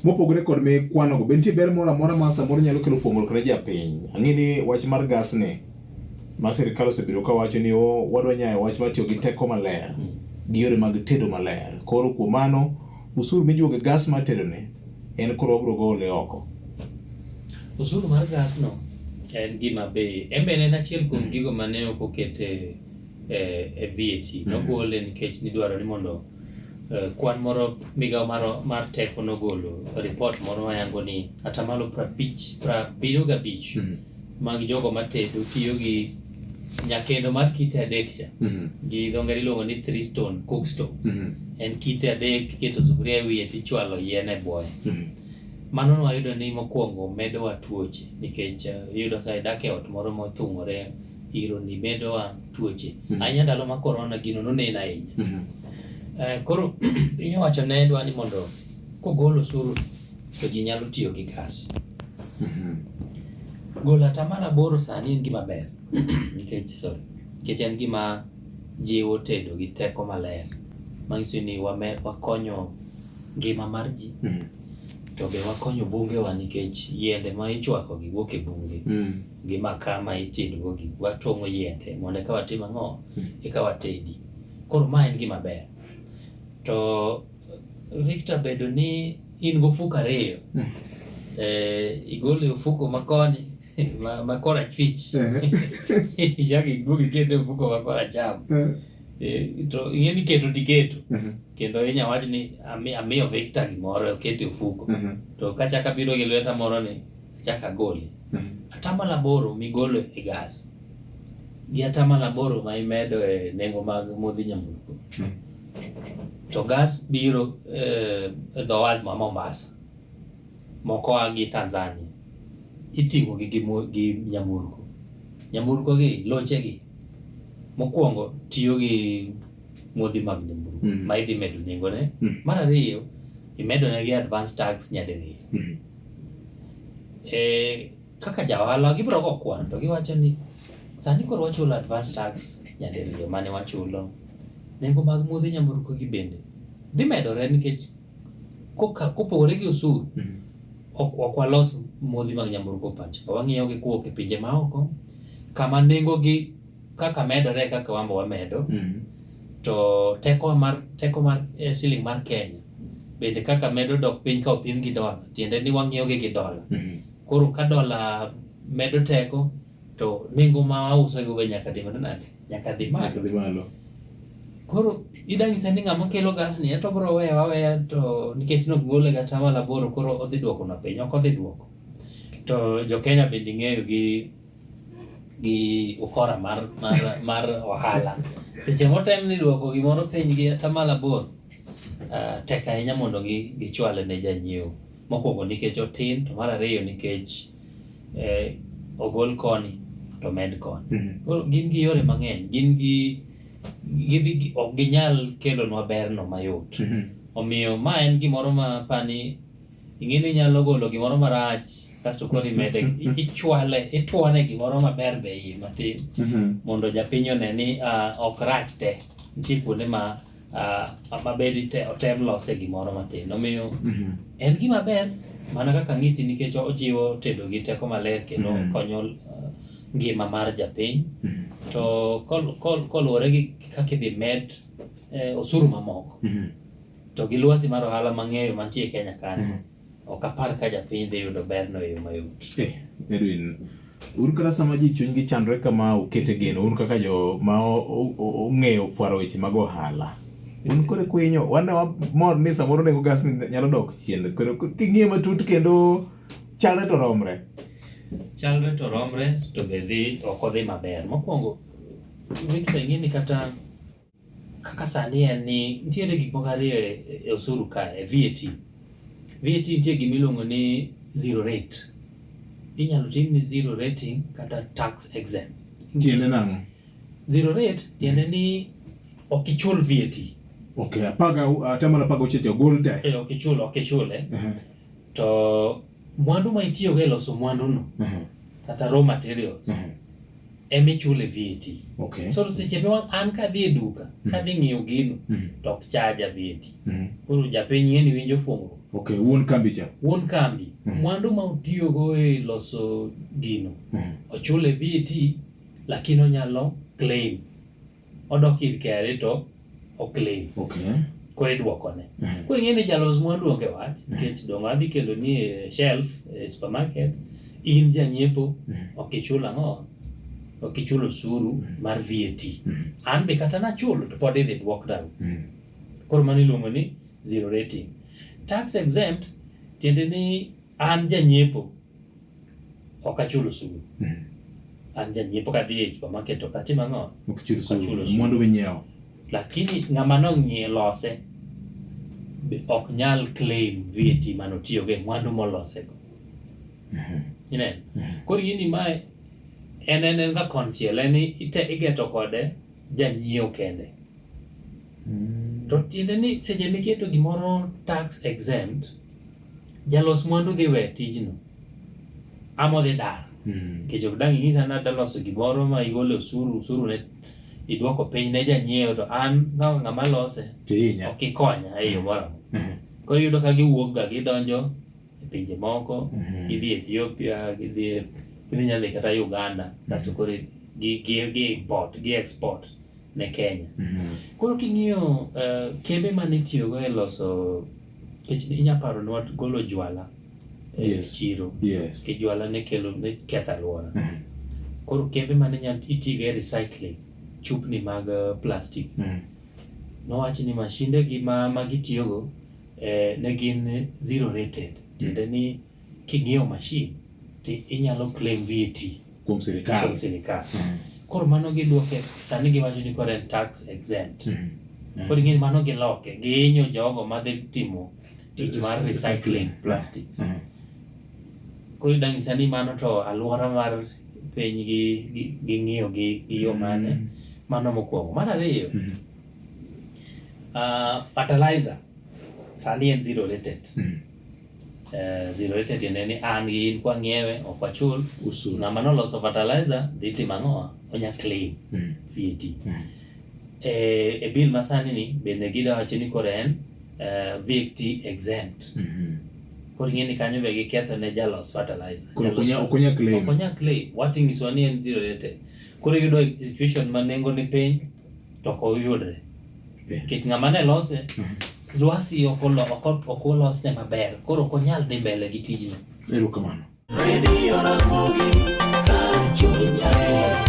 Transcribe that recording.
Mopogore kod me kwano go bentie ber moro amora ma samoro nyalo kelo fuong'o kre japiny. Ang'eni wach mar gas ni ma sirikal osebiro ka wacho ni wadwa nyayo wach mar tiyo gi teko maler gi yore mag tedo maler. Koro kuom mano usuru mijuoge gas mar tedo ni en koro wabiro gole oko. Osuru mar gas no en gima be en achiel kuom gigo mane ok okete e VAT. Nogole nikech nidwaro ni mondo kwan moro migao mar teko nogolo report moro mayango ni atamalo 75 mag jogo matedo tiyo gi nyakendo mar kite adek cha gi dho ngere iluongo ni 3 stone cook stove. En kite adek keto sufuria e wiye tichwalo yien e bwoye. Mano wayudo ni mokwongo medowa tuoche nikech iyudo ka idak e ot moro mothung'ore, iro ni medowa tuoche. Ahinya ndalo ma corona gino noneno ahinya. Koro piny owacho ne dwa ni mondo kogolo osuru to ji nyalo tiyo gi gas. Golo atamalo 8 sani en gima ber nikech en gima jiwo tedo gi teko maler. Manyiso ni wakonyo ngima mar ji to be wakonyo bungewa nikech yiende ma ichwako gi wuok e bunge gi makaa ma itedogo gi watong'o yiende mondo eka watim ang'o eka watedi. Koro ma en gima ber. To Victor bedo ni in gofuko 2 igolo ofuko makoni makora chwich yagi gugi kete ofuko makora cham to ing'eni keto tiketo kendo inya wach ni amiyo Victor gimoro okete ofuko to kachaka biro gi lweta moro ni chaka gole. Atamalo 8 migolo e gas gi atamalo 8 ma imedo e nengo mag modhi nyamburko. To gas biro dho wath ma Mombasa moko gi Tanzania iting'o gi nyamburko gi loche gi mokwongo tiyo gi modhi mag nyamburko ma idhi medo nengo ne. Mar ariyo imedo ne gi advance tax nyadiriyo. Kaka jaohala gibiro go kwan to giwacho ni sani koro wachulo advance tax nyadiriyo mane wachulo. Nengo mag modhi nyamburko gi bende dhi medore nikech kopogore gi osuru ok walos modhi mag nyamburko pacho. Wang'iyo gi kuok e pinje maoko kama nengo gi kaka medore kaka wambo wamedo. To teko mar siling mar Kenya bende kaka medo dok piny ka opim gi dola. Tiende ni wang'iyo gi dola. Koro ka dola medo teko to nengo ma wauso go nyaka dhi malo. Koro idang'isa ni ng'ama kelo gas ni to bro weya to nikech no gole ga atamalo 8 koro odhi duoko na piny, ok odhi duoko. To jo Kenya bende ng'eyo gi ukora mar ohala. Seche motem ni duoko gimoro piny gi atamalo 8 tek ahinya mondo gichwale ne janyiewo. Mokwongo nikech otin, to mar ariyo nikech ogol koni to med koni. Koro gin gi yore mang'eny, ok ginyal kelonwa berno mayot. Omiyo ma en gimoro ma pani ing'eni nyalo golo gimoro marach kasto koro imede itwane gimoro maber be iye matin mondo japiny one ni ok rach te. Nitie kuonde ma mabedi otem lose gimoro matin. Omiyo en gima ber mana kaka ng'isi nikech ojiwo tedo gi teko maler kendo konyo ngima mar japiny. To koluwore gi kaka idhi med osuru mamoko to gi lwasi mar ohala mang'eyo mantie Kenya kanyo ok apar ka japiny dhi yudo berno e yo mayot. Edwin, un kata sama ji chunygi chandore kama ukete geno, un kaka jo ma ong'eyo fuaro weche mag ohala, un kore kwinyo wane wamor ni samoro nengo gas ni nyalo dok chien. Koro king'iye matut kendo chalre to romre to be ok odhi maber. Mokwongo Victor ing'eni kata kaka sani en ni nitiere gik moko ariyo e osuru ka e VAT. VAT nitie gimiluongo ni zero rate. Inyalo tim ni zero rating kata tax exempt. Tiende nang'o? Zero rate tiende ni ok ichul VAT. Okay, atamalo paga ucheche ogol te. Ok ichule. To mwandu ma itiyogo e loso mwandu no kata raw materials emichule VAT. Okay. So seche ma an kadhi e duka, kadhi ng'iewo gino, to ok chaja VAT. Koro japiny ng'eni winjo fuong'o. Okay, wuon kambi cha. Wuon kambi, mwandu ma utiyogo e loso gino, ochule VAT, lakini onyalo claim. Odok ir KRA to oclaim. Okay. Koro iduokone. Koro ing'eni jalos mwandu onge wach, nikech dong' adhi kelo ni e shelf e supermarket, in janyiepo ok ichul ang'o? Ok ichulo osuru mar VAT. An be kata nachulo to pod idhi duok dau. Koro mano iluongo ni zero rating. Tax exempt tiende ni an janyiepo ok achulo osuru. An janyiepo kadhi e supermarket ok atimo ang'o? Ok ichulo osuru. Mwandu minyiewo. Lakini ng'ama nong'ie lose ok nyal claim VAT manotiyogo e mwandu molosego. Ineno? Koro ing'eni mae en ga konchiel, en igeto kode janyiewo kende. To tiende ni seche miketo gimoro tax exempt, jalos mwandu dhi we tijno. Amodhi dar. Nikech ok dang' inyisa ni adaloso gimoro ma igolo osuru ne iduoko piny ne janyiewo, to an ng'ama lose ok ikonya e yo moro. Koro iyudo ka giwuok ga gidonjo e pinje moko, gidhi Ethiopia, gidhi nyadhi kata Uganda, kasto koro gi import, gi export ne Kenya. Koro king'iyo kembe mane itiyogo e loso, nikech inya paro ni golo jwala e chiro. Ke jwala ne ketho alwora. Koro kembe mane itiyogo e recycling chupni mag plastic, nowacho ni mashinde gi ma gitiyogo ne gin zero rated. Tiende ni king'iewo mashin to inyalo claim VAT kuom sirikal. Koro mano giduoke, sani giwacho ni koro en tax exempt. Koro ing'eni mano giloke, gihinyo jogo madhi timo tich mar recycling plastics. Koro idang' sani mano to alwora mar piny ging'iyo gi yo mane. Mano mokwongo. Mar ariyo, fertilizer sani en zero rated. Zero rated tiende ni an gi in kwa ng'iewe ok wachul usuru. Ng'ama noloso fertilizer dhi timo ang'o? Onya claim VAT. E bill masani ni bende gidawacho ni koro en VAT exempt. Koro ing'eni kanyo be giketho ne jalos fertilizer. Koro okonya claim. Okonya claim. Wating'iso ni en zero rated. Koro yudo situation ma nengo ni piny to ok oyudre. Nikech ng'ama ne lose lwasi ok olosne maber, koro ok onyal dhi mbele gi tijno. Erokamano. Radio Ramogi, kar chuny